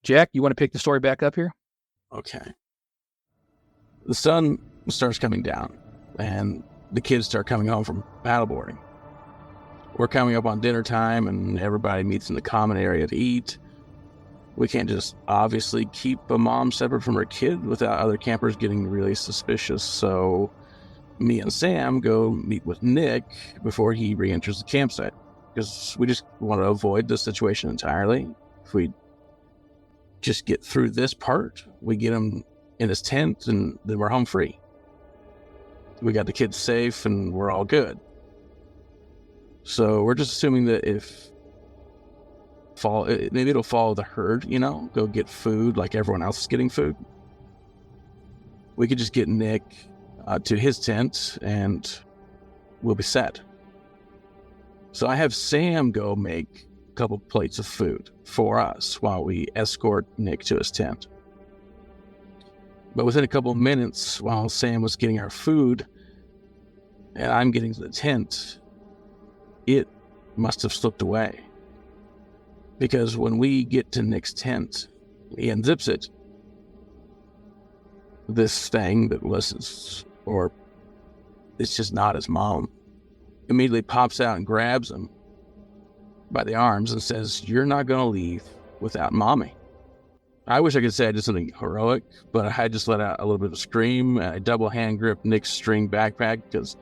Jack, you want to pick the story back up here? Okay. The sun starts coming down, and the kids start coming home from paddleboarding. We're coming up on dinner time, and everybody meets in the common area to eat. We can't just obviously keep a mom separate from her kid without other campers getting really suspicious, so me and Sam go meet with Nick before he re-enters the campsite, because we just want to avoid the situation entirely. If we just get through this part, we get him in his tent, and then we're home free. We got the kids safe, and we're all good. So we're just assuming that maybe it'll follow the herd, go get food like everyone else is getting food. We could just get Nick to his tent, and we'll be set. So I have Sam go make a couple plates of food for us while we escort Nick to his tent. But within a couple of minutes, while Sam was getting our food and I'm getting to the tent, it must have slipped away. Because when we get to Nick's tent, he unzips it. This thing that was or it's just not his mom, immediately pops out and grabs him by the arms and says, "You're not going to leave without mommy." I wish I could say I did something heroic, but I just let out a little bit of a scream, and I double hand gripped Nick's string backpack because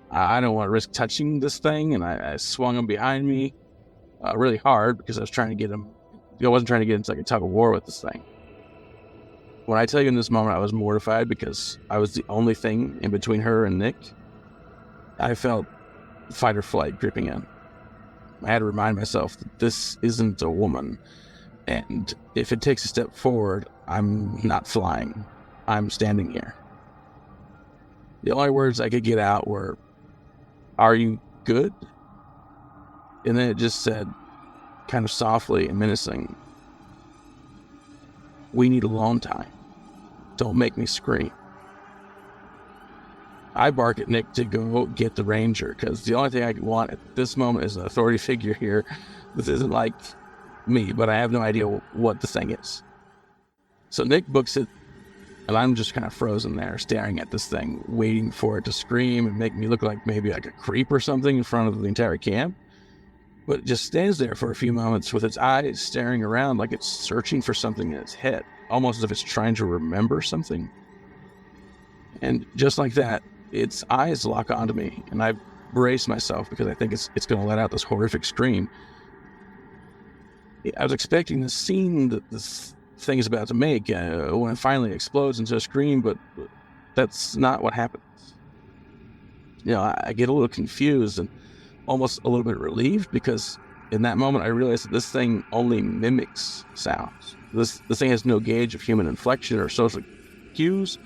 I don't want to risk touching this thing, and I swung him behind me really hard because I was trying to get him. I wasn't trying to get into like a tug of war with this thing. When I tell you in this moment I was mortified because I was the only thing in between her and Nick, I felt fight or flight creeping in. I had to remind myself that this isn't a woman, and if it takes a step forward, I'm not flying. I'm standing here. The only words I could get out were, "Are you good?" And then it just said, kind of softly and menacing, "We need alone time. Don't make me scream." I bark at Nick to go get the ranger, because the only thing I want at this moment is an authority figure here. This isn't like me, but I have no idea what the thing is. So Nick books it, and I'm just kind of frozen there, staring at this thing, waiting for it to scream and make me look like maybe like a creep or something in front of the entire camp. But it just stands there for a few moments with its eyes staring around like it's searching for something in its head, almost as if it's trying to remember something. And just like that, its eyes lock onto me, and I brace myself because I think it's going to let out this horrific scream. I was expecting the scene that this thing is about to make when it finally explodes into a scream, but that's not what happens. I get a little confused and almost a little bit relieved, because in that moment I realized that this thing only mimics sounds. This thing has no gauge of human inflection or social cues,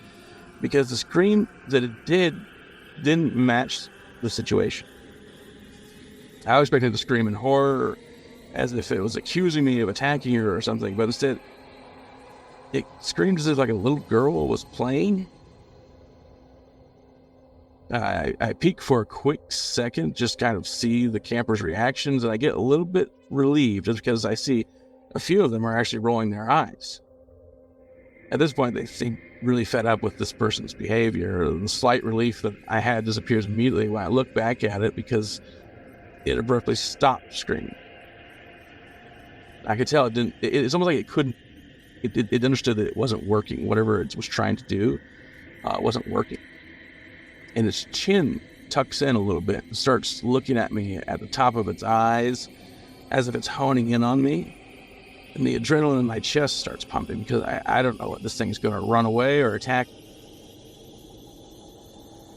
because the scream that it didn't match the situation. I was expecting it to scream in horror, as if it was accusing me of attacking her or something, but instead it screamed as if like a little girl was playing. I peek for a quick second, just kind of see the campers' reactions, and I get a little bit relieved just because I see a few of them are actually rolling their eyes. At this point, they seem really fed up with this person's behavior. The slight relief that I had disappears immediately when I look back at it, because it abruptly stopped screaming. I could tell it didn't. It's almost like it couldn't. It understood that it wasn't working. Whatever it was trying to do wasn't working. And its chin tucks in a little bit and starts looking at me at the top of its eyes, as if it's honing in on me. And the adrenaline in my chest starts pumping, because I don't know what this thing's going to run away or attack.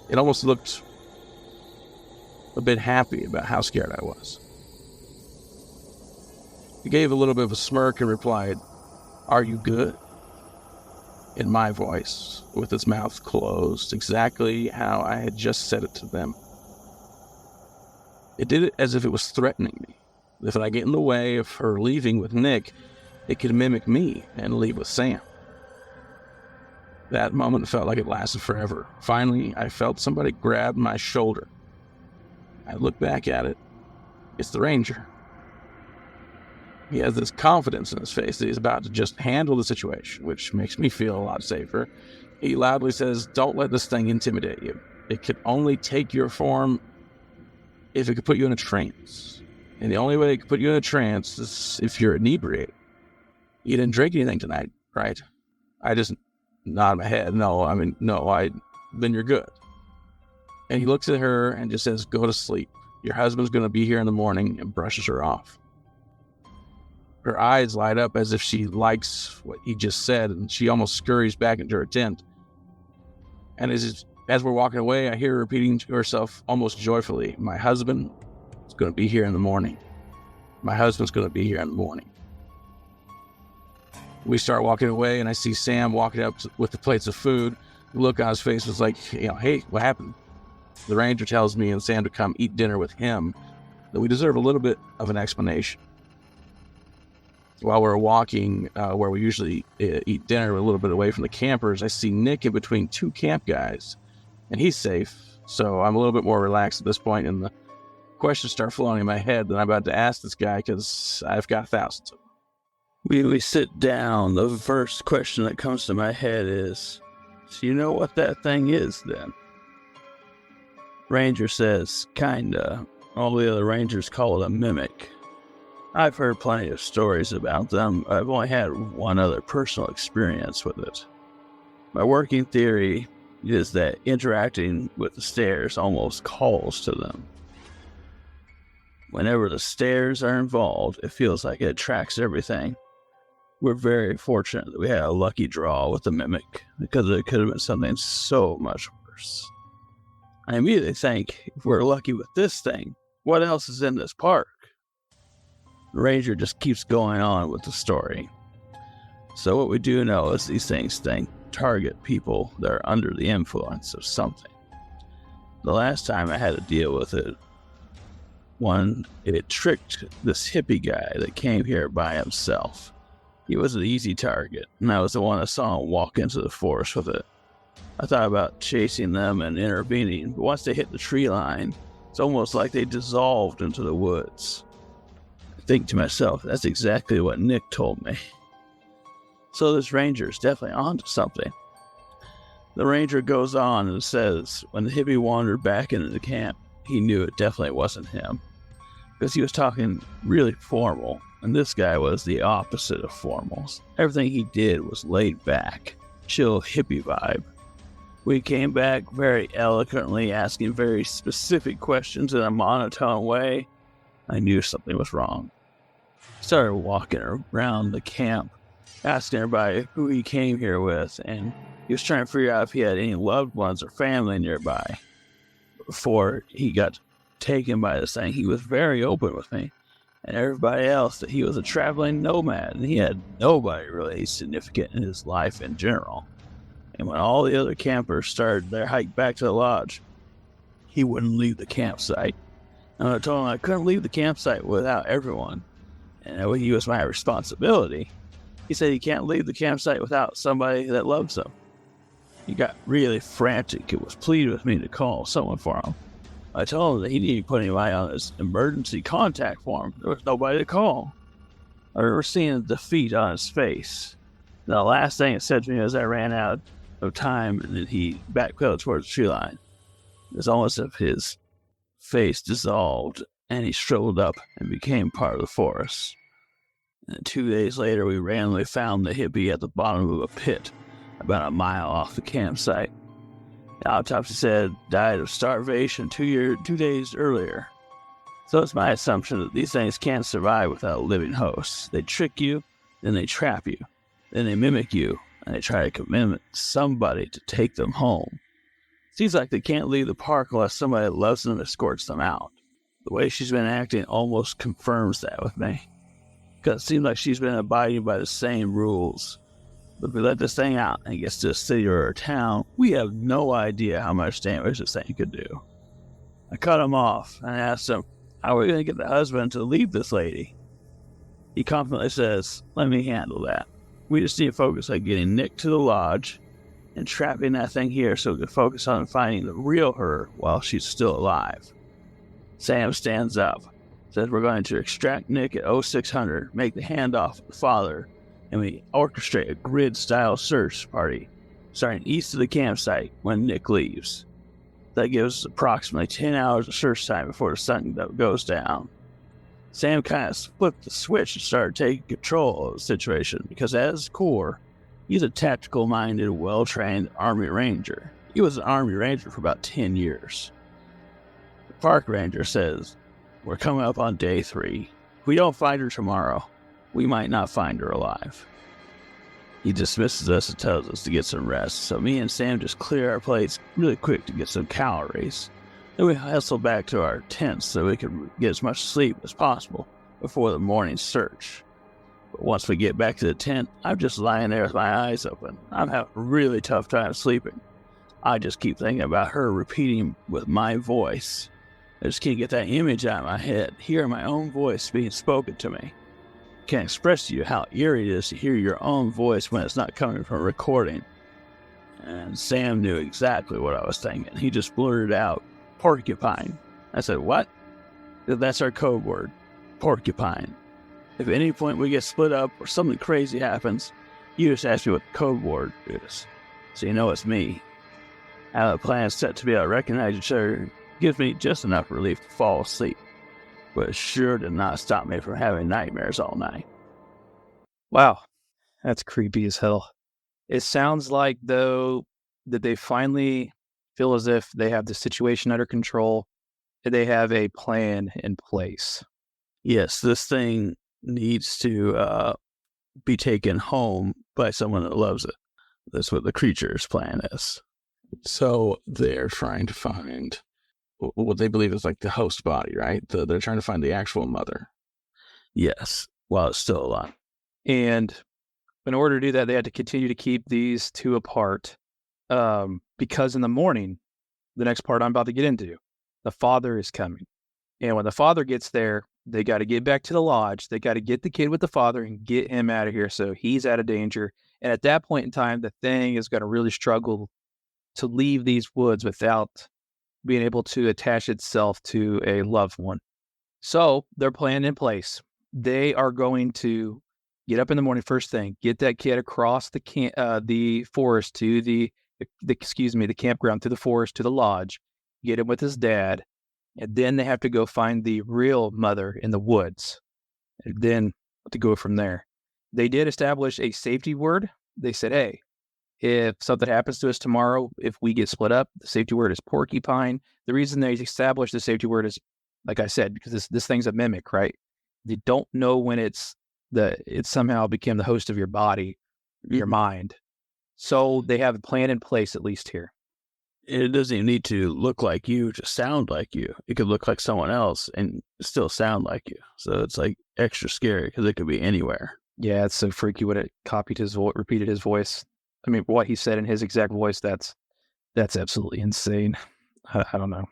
It almost looked a bit happy about how scared I was. He gave a little bit of a smirk and replied, "Are you good?" in my voice, with its mouth closed, exactly how I had just said it to them. It did it as if it was threatening me. If I get in the way of her leaving with Nick, it could mimic me and leave with Sam. That moment felt like it lasted forever. Finally, I felt somebody grab my shoulder. I looked back at it. It's the ranger. He has this confidence in his face that he's about to just handle the situation, which makes me feel a lot safer. He loudly says, "Don't let this thing intimidate you. It could only take your form if it could put you in a trance. And the only way it could put you in a trance is if you're inebriated. You didn't drink anything tonight, right?" I just nod my head. No, then you're good. And he looks at her and just says, "Go to sleep. Your husband's going to be here in the morning," and brushes her off. Her eyes light up as if she likes what he just said, and she almost scurries back into her tent. And as we're walking away, I hear her repeating to herself almost joyfully, "My husband is going to be here in the morning. My husband's going to be here in the morning." We start walking away, and I see Sam walking up with the plates of food. The look on his face was like, "Hey, what happened?" The ranger tells me and Sam to come eat dinner with him, that we deserve a little bit of an explanation. While we're walking where we usually eat dinner a little bit away from the campers, I see Nick in between two camp guys, and he's safe, so I'm a little bit more relaxed at this point, and the questions start flowing in my head that I'm about to ask this guy because I've got thousands of them. We sit down. The first question that comes to my head is, "So you know what that thing is then?" Ranger says, "Kinda. All the other rangers call it a mimic. I've heard plenty of stories about them. I've only had one other personal experience with it. My working theory is that interacting with the stairs almost calls to them. Whenever the stairs are involved, it feels like it attracts everything. We're very fortunate that we had a lucky draw with the mimic, because it could have been something so much worse. I immediately think, if we're lucky with this thing, what else is in this park?" The ranger just keeps going on with the story. "So what we do know is these things target people that are under the influence of something. The last time I had to deal with it, it tricked this hippie guy that came here by himself. He was an easy target, and I was the one that saw him walk into the forest with it. I thought about chasing them and intervening, but once they hit the tree line, it's almost like they dissolved into the woods. I think to myself, that's exactly what Nick told me. So this ranger is definitely onto something." The ranger goes on and says, when the hippie wandered back into the camp, he knew it definitely wasn't him, because he was talking really formal, and this guy was the opposite of formals. Everything he did was laid back, chill hippie vibe. We came back very eloquently, asking very specific questions in a monotone way. I knew something was wrong. Started walking around the camp, asking everybody who he came here with, and he was trying to figure out if he had any loved ones or family nearby. Before he got taken by this thing, he was very open with me and everybody else that he was a traveling nomad, and he had nobody really significant in his life in general. And when all the other campers started their hike back to the lodge, he wouldn't leave the campsite. And I told him I couldn't leave the campsite without everyone, and that he was my responsibility. He said he can't leave the campsite without somebody that loves him. He got really frantic and was pleading with me to call someone for him. I told him that he didn't put anybody on his emergency contact form. There was nobody to call. I remember seeing the defeat on his face. The last thing it said to me as I ran out of time, and then he backpedaled towards the tree line. It was almost as if his face dissolved, and he shriveled up and became part of the forest. And 2 days later, we randomly found the hippie at the bottom of a pit about a mile off the campsite. The autopsy said died of starvation 2 days earlier. So it's my assumption that these things can't survive without living hosts. They trick you, then they trap you, then they mimic you, and they try to convince somebody to take them home. Seems like they can't leave the park unless somebody loves them escorts them out. The way she's been acting almost confirms that with me, because it seems like she's been abiding by the same rules. But if we let this thing out and it gets to a city or a town, we have no idea how much damage this thing could do. I cut him off and asked him, how are we going to get the husband to leave this lady? He confidently says, let me handle that. We just need to focus on getting Nick to the lodge and trapping that thing here so we can focus on finding the real her while she's still alive. Sam stands up, says we're going to extract Nick at 0600, make the handoff with the father, and we orchestrate a grid-style search party starting east of the campsite when Nick leaves. That gives us approximately 10 hours of search time before the sun goes down. Sam kind of flipped the switch and started taking control of the situation because at his core, he's a tactical-minded, well-trained Army Ranger. He was an Army Ranger for about 10 years. The park ranger says, we're coming up on day 3. If we don't find her tomorrow, we might not find her alive. He dismisses us and tells us to get some rest, so me and Sam just clear our plates really quick to get some calories. Then we hustle back to our tents so we can get as much sleep as possible before the morning search. But once we get back to the tent, I'm just lying there with my eyes open. I'm having a really tough time sleeping. I just keep thinking about her repeating with my voice. I just can't get that image out of my head, hearing my own voice being spoken to me. Can't express to you how eerie it is to hear your own voice when it's not coming from a recording. And Sam knew exactly what I was thinking. He just blurted out, porcupine. I said, what? That's our code word, porcupine. If at any point we get split up or something crazy happens, you just ask me what the code word is, so you know it's me. I have a plan set to be able to recognize each other gives me just enough relief to fall asleep, but it sure did not stop me from having nightmares all night. Wow, that's creepy as hell. It sounds like, though, that they finally feel as if they have the situation under control and they have a plan in place. Yes, this thing needs to be taken home by someone that loves it. That's what the creature's plan is. So they're trying to find what they believe is like the host body, right? They're trying to find the actual mother. Yes, while it's still alive. And in order to do that, they had to continue to keep these two apart because in the morning, the next part I'm about to get into, the father is coming. And when the father gets there, they got to get back to the lodge. They got to get the kid with the father and get him out of here so he's out of danger. And at that point in time, the thing is going to really struggle to leave these woods without being able to attach itself to a loved one. So their plan in place. They are going to get up in the morning first thing, get that kid across the forest to the campground, to the forest to the lodge, get him with his dad, and then they have to go find the real mother in the woods, and then to go from there. They did establish a safety word. They said, hey, if something happens to us tomorrow, if we get split up, the safety word is porcupine. The reason they established the safety word is, like I said, because this thing's a mimic, right? They don't know when it somehow became the host of your body, your mind. So they have a plan in place, at least here. It doesn't even need to look like you to sound like you. It could look like someone else and still sound like you. So it's like extra scary because it could be anywhere. Yeah, it's so freaky when it repeated his voice. I mean, what he said in his exact voice, that's absolutely insane. I don't know.